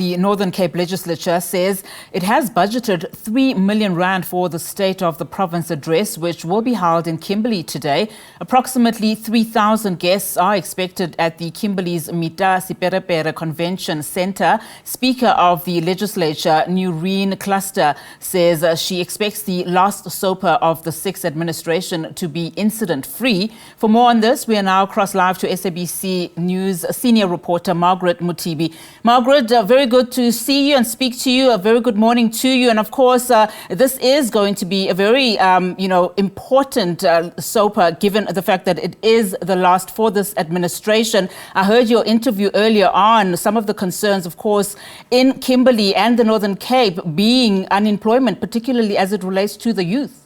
The Northern Cape legislature says it has budgeted 3 million rand for the State of the Province address, which will be held in Kimberley today. Approximately 3,000 guests are expected at the Kimberley's Mittah Seperepere Convention Centre. Speaker of the legislature, Newrene Klaaste, says she expects the last SOPA of the sixth administration to be incident-free. For more on this, we are now cross live to SABC News senior reporter Margaret Mothibi. Margaret, very good to see you and speak to you. A very good morning to you. And of course, this is going to be a very, important SOPA, given the fact that it is the last for this administration. I heard your interview earlier on, some of the concerns, of course, in Kimberley and the Northern Cape being unemployment, particularly as it relates to the youth.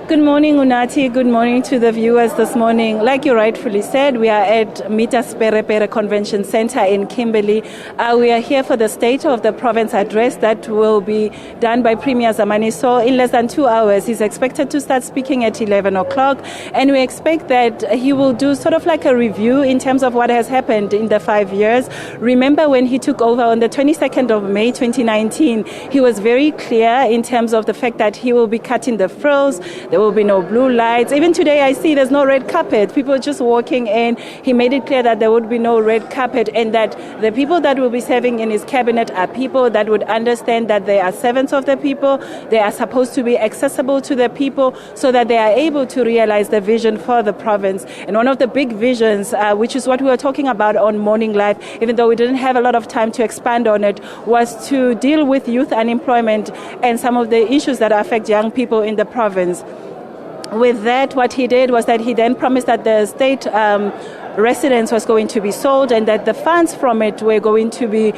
Good morning, Unati. Good morning to the viewers this morning. Like you rightfully said, we are at Mittah Seperepere Convention Centre in Kimberley. We are here for the State of the Province address that will be done by Premier Zamani. So in less than 2 hours, he's expected to start speaking at 11 o'clock. And we expect that he will do sort of like a review in terms of what has happened in the 5 years. Remember when he took over on the 22nd of May 2019, he was very clear in terms of the fact that he will be cutting the frills. There will be no blue lights. Even today I see there's no red carpet. People are just walking in. He made it clear that there would be no red carpet and that the people that will be serving in his cabinet are people that would understand that they are servants of the people. They are supposed to be accessible to the people so that they are able to realize the vision for the province. And one of the big visions, which is what we were talking about on Morning Live, even though we didn't have a lot of time to expand on it, was to deal with youth unemployment and some of the issues that affect young people in the province. With that, what he did was that he then promised that the state residence was going to be sold and that the funds from it were going to be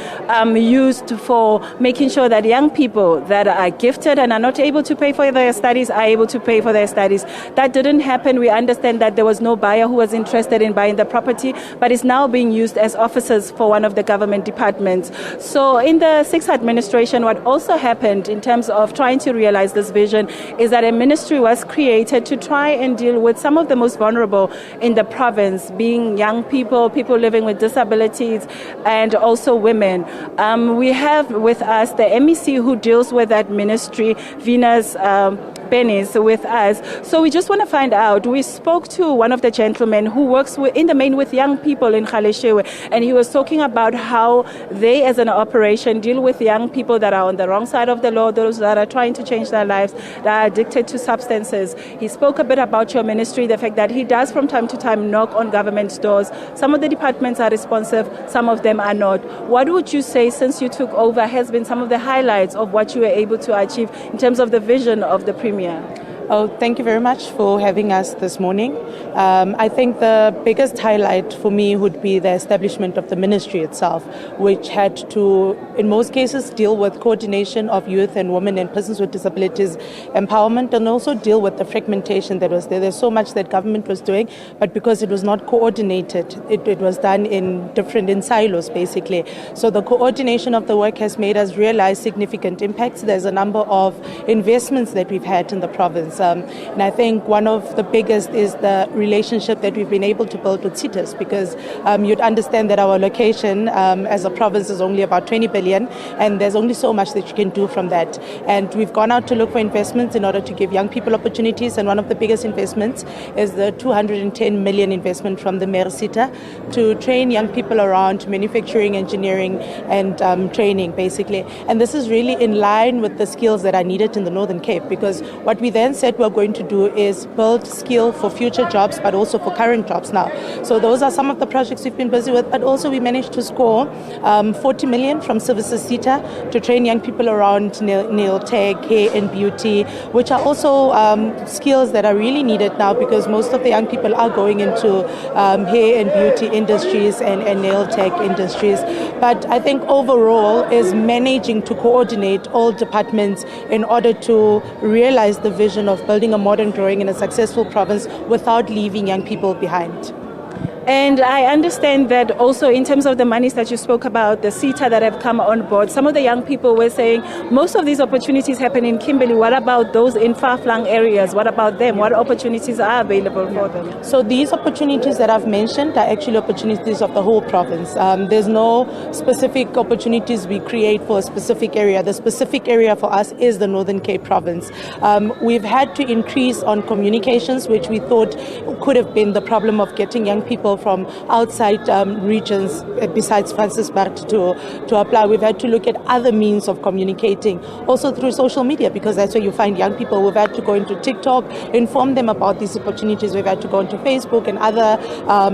used for making sure that young people that are gifted and are not able to pay for their studies are able to pay for their studies. That didn't happen. We understand that there was no buyer who was interested in buying the property, but it's now being used as offices for one of the government departments. So in the sixth administration, what also happened in terms of trying to realize this vision is that a ministry was created to try and deal with some of the most vulnerable in the province, being young people, people living with disabilities, and also women. We have with us the MEC who deals with that ministry, Venus Pennies, with us. So we just want to find out. We spoke to one of the gentlemen who works in the main with young people in Galeshewe, and he was talking about how they, as an operation, deal with young people that are on the wrong side of the law, those that are trying to change their lives, that are addicted to substances. He spoke a bit about your ministry, the fact that he does from time to time knock on government doors. Some of the departments are responsive, some of them are not. What would you say, since you took over, has been some of the highlights of what you were able to achieve in terms of the vision of the Premier? Oh, thank you very much for having us this morning. I think the biggest highlight for me would be the establishment of the ministry itself, which had to, in most cases, deal with coordination of youth and women and persons with disabilities empowerment, and also deal with the fragmentation that was there. There's so much that government was doing, but because it was not coordinated, it was done in silos, basically. So the coordination of the work has made us realize significant impacts. There's a number of investments that we've had in the province. And I think one of the biggest is the relationship that we've been able to build with CITES, because you'd understand that our location as a province is only about 20 billion, and there's only so much that you can do from that. And we've gone out to look for investments in order to give young people opportunities, and one of the biggest investments is the 210 million investment from the Merisita to train young people around manufacturing, engineering, and training, basically. And this is really in line with the skills that are needed in the Northern Cape, because what we then said we're going to do is build skill for future jobs, but also for current jobs now. So those are some of the projects we've been busy with, but also we managed to score 40 million from Services SETA to train young people around nail tech, hair and beauty, which are also skills that are really needed now, because most of the young people are going into hair and beauty industries and nail tech industries. But I think overall is managing to coordinate all departments in order to realize the vision of building a modern, growing and a successful province without leaving young people behind. And I understand that also in terms of the monies that you spoke about, the SETA that have come on board, some of the young people were saying most of these opportunities happen in Kimberley. What about those in far-flung areas? What about them? What opportunities are available for them? So these opportunities that I've mentioned are actually opportunities of the whole province. There's no specific opportunities we create for a specific area. The specific area for us is the Northern Cape province. We've had to increase on communications, which we thought could have been the problem of getting young people from outside regions besides Francisburg to apply. We've had to look at other means of communicating, also through social media, because that's where you find young people. We've had to go into TikTok, inform them about these opportunities. We've had to go into Facebook and other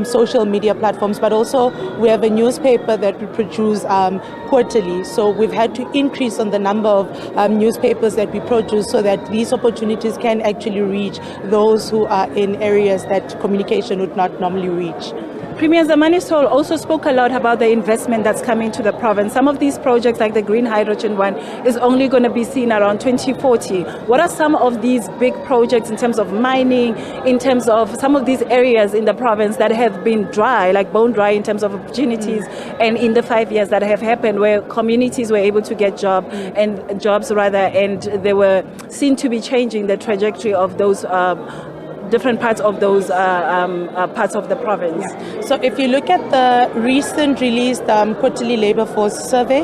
social media platforms, but also we have a newspaper that we produce quarterly. So we've had to increase on the number of newspapers that we produce so that these opportunities can actually reach those who are in areas that communication would not normally reach. Premier Zamani Sol also spoke a lot about the investment that's coming to the province. Some of these projects, like the green hydrogen one, is only going to be seen around 2040. What are some of these big projects in terms of mining, in terms of some of these areas in the province that have been dry, like bone dry in terms of opportunities, and in the 5 years that have happened where communities were able to get jobs, and they were seen to be changing the trajectory of those different parts of those parts of the province. Yeah. So if you look at the recent released quarterly labor force survey,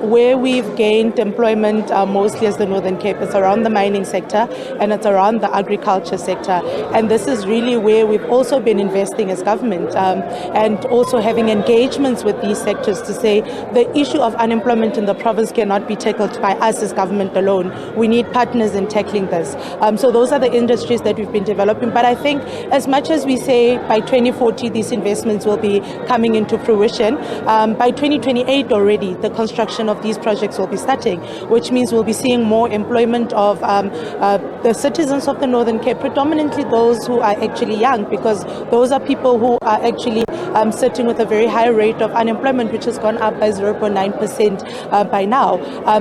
where we've gained employment mostly as the Northern Cape, it's around the mining sector and it's around the agriculture sector. And this is really where we've also been investing as government and also having engagements with these sectors to say the issue of unemployment in the province cannot be tackled by us as government alone. We need partners in tackling this. So those are the industries that we've been developing. But I think as much as we say by 2040 these investments will be coming into fruition, by 2028 already the construction of these projects will be starting, which means we'll be seeing more employment of the citizens of the Northern Cape, predominantly those who are actually young, because those are people who are actually sitting with a very high rate of unemployment, which has gone up by 0.9% by now.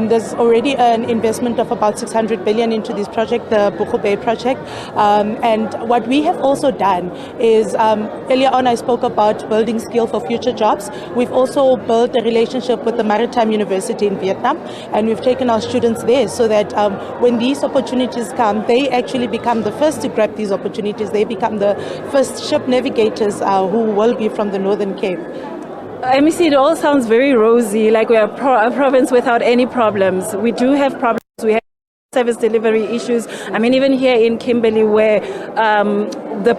There's already an investment of about 600 billion into this project, the Buchu Bay project. And what we have also done is, earlier on I spoke about building skill for future jobs. We've also built a relationship with the Maritime University in Vietnam, and we've taken our students there so that when these opportunities come, they actually become the first to grab these opportunities. They become the first ship navigators who will be from the Northern Cape. MEC, it all sounds very rosy, like we are a province without any problems. We do have problems. We have service delivery issues. I mean, even here in Kimberley, where the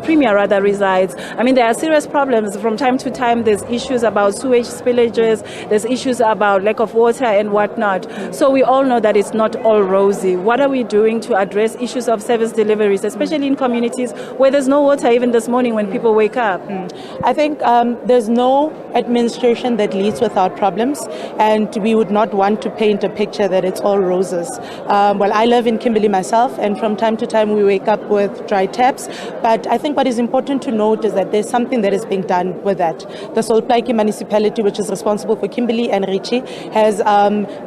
premier rather resides. I mean, there are serious problems from time to time. There's issues about sewage spillages. There's issues about lack of water and whatnot. So we all know that it's not all rosy. What are we doing to address issues of service deliveries, especially in communities where there's no water even this morning when people wake up? I think there's no administration that leads without problems, and we would not want to paint a picture that it's all roses. Well, I live in Kimberley myself, and from time to time we wake up with dry taps, but I think what is important to note is that there's something that is being done with that. The Solplaatje municipality, which is responsible for Kimberley and Richie, has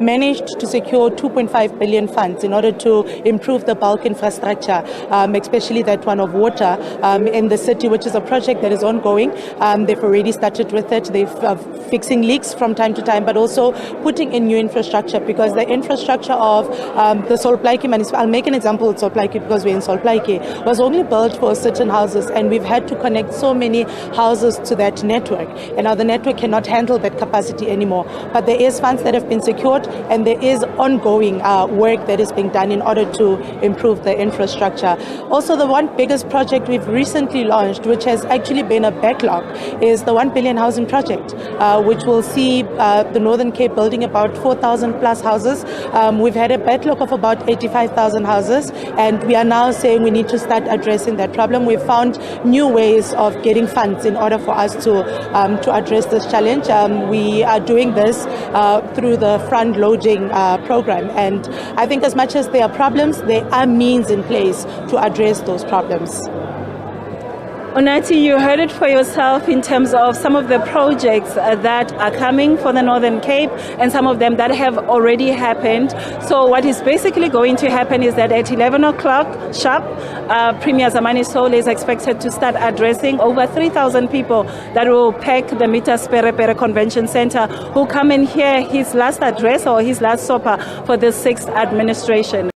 managed to secure 2.5 billion funds in order to improve the bulk infrastructure, especially that one of water in the city, which is a project that is ongoing. They've already started with it. They're fixing leaks from time to time, but also putting in new infrastructure, because the infrastructure of the Solplaatje municipality, I'll make an example of Solplaatje because we're in Solplaatje, was only built for certain houses, and we've had to connect so many houses to that network, and now the network cannot handle that capacity anymore. But there is funds that have been secured, and there is ongoing work that is being done in order to improve the infrastructure. Also, the one biggest project we've recently launched, which has actually been a backlog, is the 1 billion housing project, which will see the Northern Cape building about 4,000 plus houses. We've had a backlog of about 85,000 houses, and we are now saying we need to start addressing that problem. We've found new ways of getting funds in order for us to address this challenge. We are doing this through the front-loading program, and I think as much as there are problems, there are means in place to address those problems. Unathi, you heard it for yourself in terms of some of the projects that are coming for the Northern Cape and some of them that have already happened. So what is basically going to happen is that at 11 o'clock sharp, Premier Zamani Sole is expected to start addressing over 3,000 people that will pack the Mittah Seperepere Convention Center, who come and hear his last address or his last SOPA for the 6th administration.